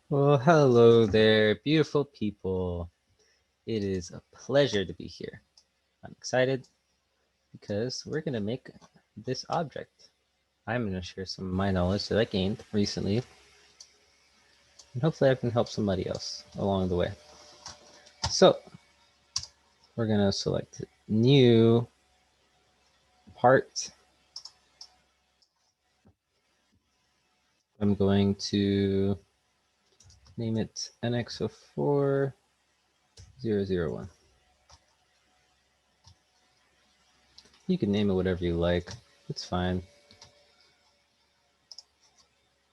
Well, hello there, beautiful people. It is a pleasure to be here. I'm excited because we're going to make this object. I'm going to share some of my knowledge that I gained recently, and hopefully I can help somebody else along the way. So, we're going to select new part. I'm going to name it NX04001. You can name it whatever you like. It's fine.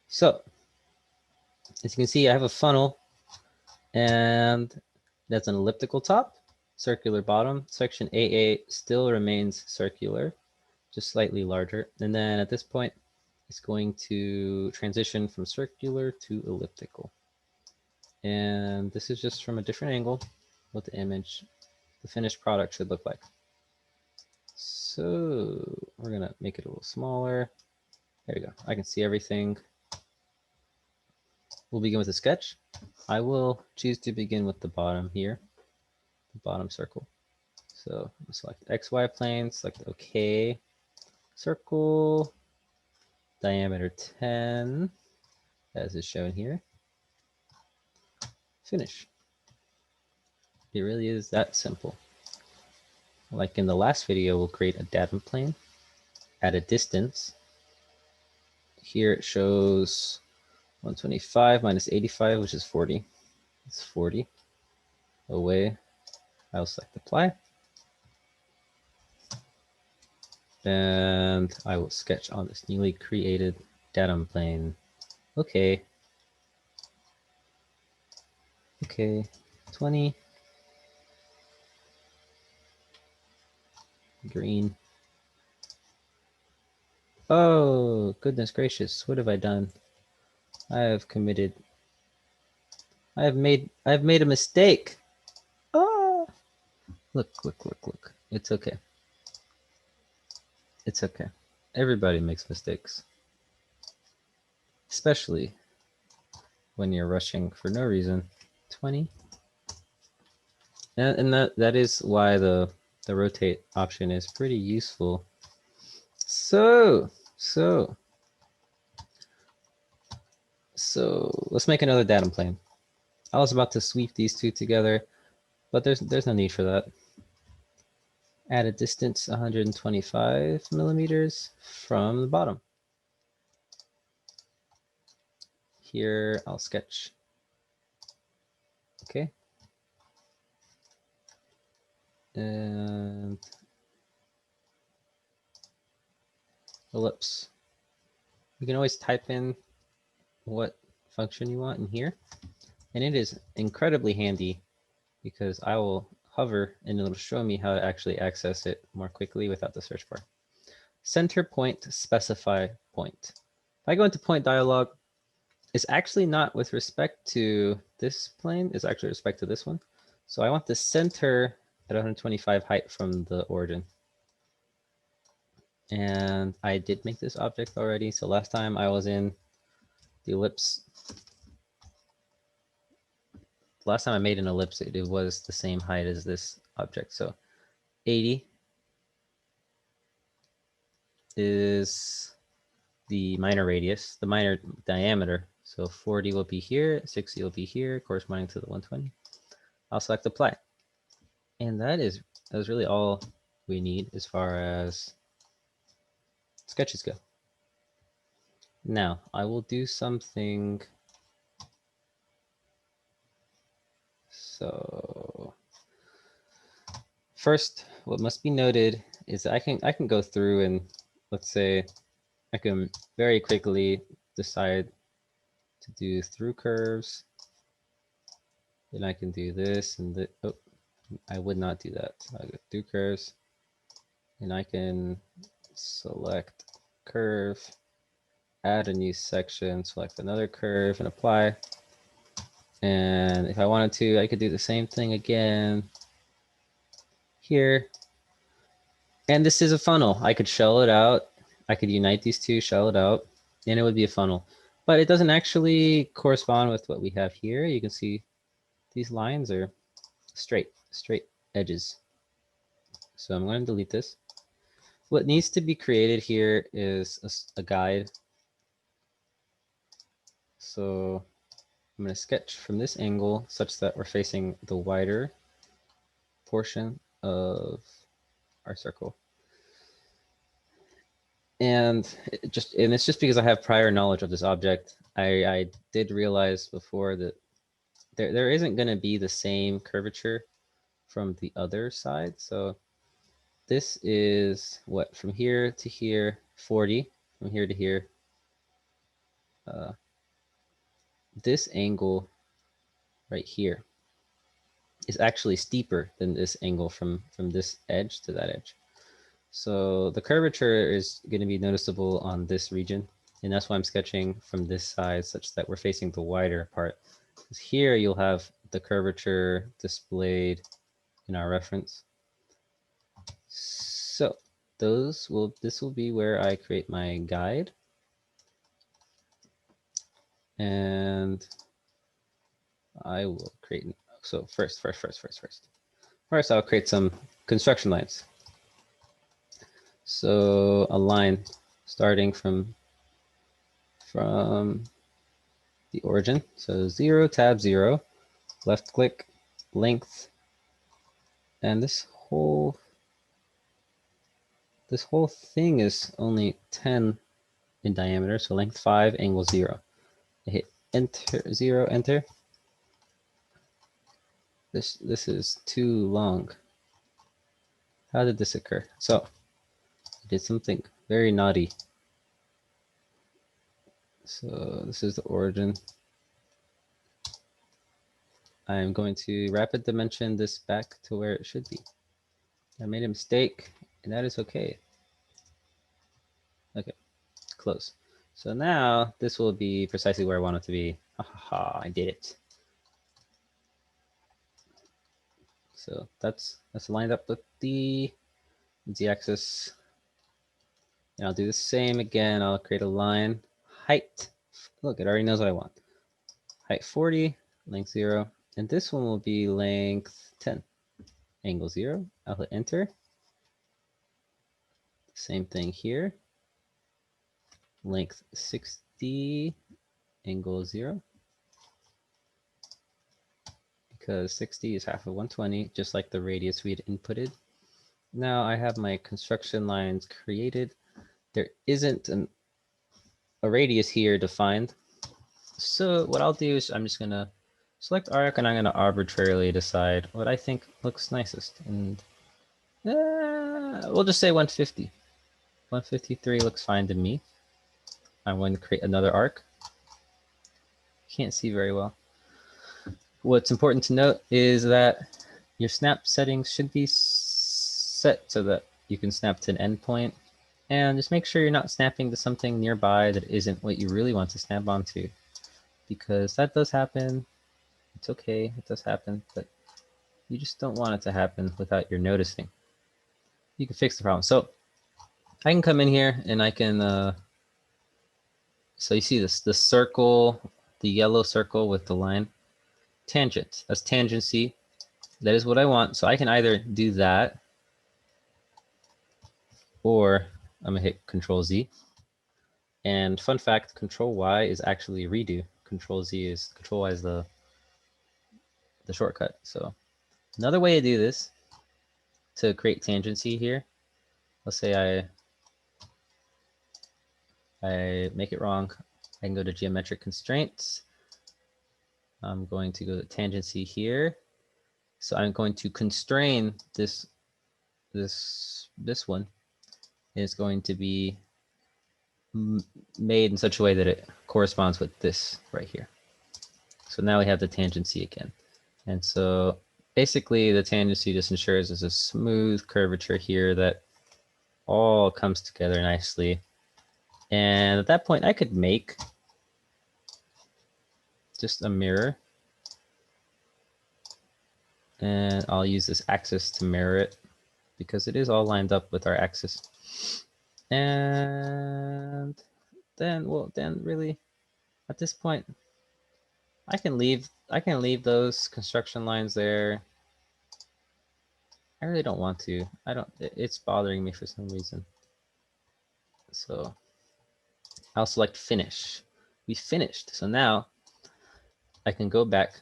So, as you can see, I have a funnel and that's an elliptical top, circular bottom. Section AA still remains circular, just slightly larger. And then at this point, it's going to transition from circular to elliptical. And this is just from a different angle what the image, the finished product should look like. So we're gonna make it a little smaller. There we go. I can see everything. We'll begin with a sketch. I will choose to begin with the bottom here, the bottom circle. So select XY plane, select OK, circle, diameter 10, as is shown here. Finish. It really is that simple. Like in the last video, we'll create a datum plane at a distance. Here it shows 125 minus 85, which is 40. It's 40 away. I'll select apply. And I will sketch on this newly created datum plane. Okay. Okay, 20. Green. Oh, goodness gracious. What have I done? I have made a mistake. Oh, look. It's okay. It's okay. Everybody makes mistakes. Especially when you're rushing for no reason. 20. And that is why the rotate option is pretty useful. So let's make another datum plane. I was about to sweep these two together, but there's no need for that. At a distance 125 millimeters from the bottom. Here I'll sketch. Okay. And ellipse. You can always type in what function you want in here. And it is incredibly handy because I will hover and it'll show me how to actually access it more quickly without the search bar. Center point, specify point. If I go into point dialog, it's actually not with respect to this plane, it's actually with respect to this one. So I want the center at 125 height from the origin. And I did make this object already. So last time I was in the ellipse. Last time I made an ellipse, it was the same height as this object. So 80 is the minor radius, the minor diameter. So 40 will be here, 60 will be here, corresponding to the 120. I'll select apply. And that is really all we need as far as sketches go. Now I will do something. So first, what must be noted is that I can go through and let's say I can very quickly decide to do through curves. Then I can do this and the, oh, I would not do that. So I'll go through curves and I can select curve, add a new section, select another curve and apply. And if I wanted to, I could do the same thing again here. And this is a funnel. I could shell it out. I could unite these two, shell it out, and it would be a funnel. but it doesn't actually correspond with what we have here. You can see these lines are straight edges. So I'm going to delete this. What needs to be created here is a guide. So I'm going to sketch from this angle such that we're facing the wider portion of our circle. And it's just because I have prior knowledge of this object. I did realize before that there isn't going to be the same curvature from the other side. So this is what, from here to here, 40, from here to here. This angle right here is actually steeper than this angle from this edge to that edge. So the curvature is going to be noticeable on this region. And that's why I'm sketching from this side such that we're facing the wider part. Because here you'll have the curvature displayed in our reference. So this will be where I create my guide. And I will create, so first, I'll create some construction lines. So a line starting from the origin. So 0, tab 0, left click, length, and this whole thing is only 10 in diameter. So length 5, angle 0. I hit enter, 0, enter. This is too long. How did this occur? So I did something very naughty. So this is the origin. I'm going to rapid dimension this back to where it should be. I made a mistake, and that is okay. Okay, close. So now this will be precisely where I want it to be. Ha ha ha, I did it. So that's lined up with the z-axis. And I'll do the same again. I'll create a line. Height. Look, it already knows what I want. Height 40, length 0. And this one will be length 10. Angle 0. I'll hit enter. Same thing here. Length 60, angle 0. Because 60 is half of 120, just like the radius we had inputted. Now I have my construction lines created. There isn't a radius here defined. So what I'll do is I'm just going to select arc, and I'm going to arbitrarily decide what I think looks nicest. And we'll just say 150. 153 looks fine to me. I'm going to create another arc. Can't see very well. What's important to note is that your snap settings should be set so that you can snap to an endpoint. And just make sure you're not snapping to something nearby that isn't what you really want to snap onto. Because that does happen. It's okay, it does happen, but you just don't want it to happen without your noticing. You can fix the problem. So I can come in here and I can, so you see this, the circle, the yellow circle with the line, tangent, that's tangency. That is what I want. So I can either do that, or I'm gonna hit Control Z. And fun fact, Control Y is actually redo. Control Y is the shortcut. So another way to do this, to create tangency here, let's say I make it wrong. I can go to geometric constraints. I'm going to go to tangency here. So I'm going to constrain this one. It's going to be made in such a way that it corresponds with this right here. So now we have the tangency again. And so basically the tangency just ensures there's a smooth curvature here that all comes together nicely. And at that point I could make just a mirror. And I'll use this axis to mirror it because it is all lined up with our axis. And then really At this point, I can leave those construction lines there. I really don't want to. It's bothering me for some reason. So I'll select finish. We finished. So now I can go back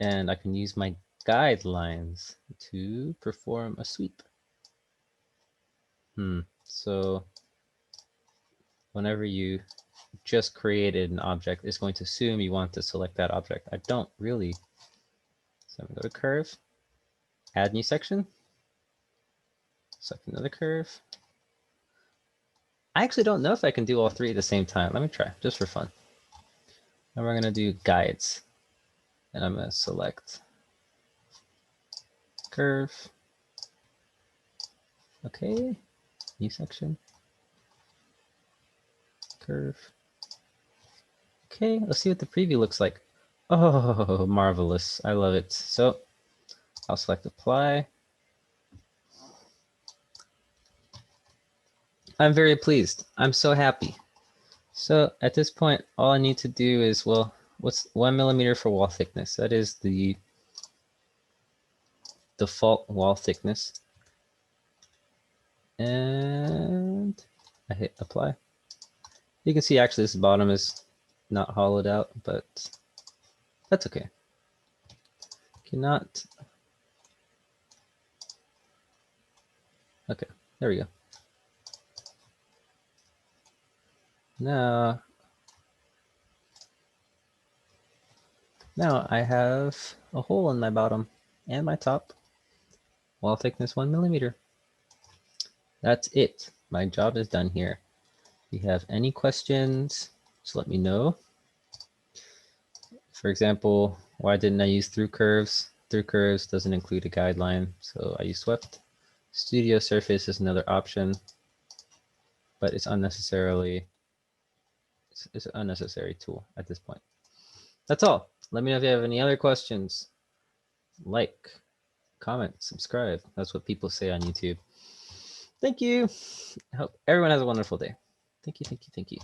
and I can use my guidelines to perform a sweep. So whenever you just created an object, it's going to assume you want to select that object. I don't really. So I'm going to go to curve, add new section, select another curve. I actually don't know if I can do all three at the same time. Let me try, just for fun. And we're going to do guides. And I'm going to select curve. Okay, new section. Curve. Okay, let's see what the preview looks like. Oh, marvelous. I love it. So I'll select apply. I'm very pleased. I'm so happy. So at this point, all I need to do is, well, what's 1 millimeter for wall thickness? That is the default wall thickness. And I hit apply. You can see actually this bottom is not hollowed out, but that's okay. Cannot. Okay, there we go. Now I have a hole in my bottom and my top. Wall thickness 1 millimeter. That's it. My job is done here. If you have any questions, just let me know. For example, why didn't I use through curves? Through curves doesn't include a guideline, so I use swept. Studio surface is another option, but it's unnecessarily it's an unnecessary tool at this point. That's all. Let me know if you have any other questions. Like, comment, subscribe. That's what people say on YouTube. Thank you. I hope everyone has a wonderful day. Thank you, thank you, thank you.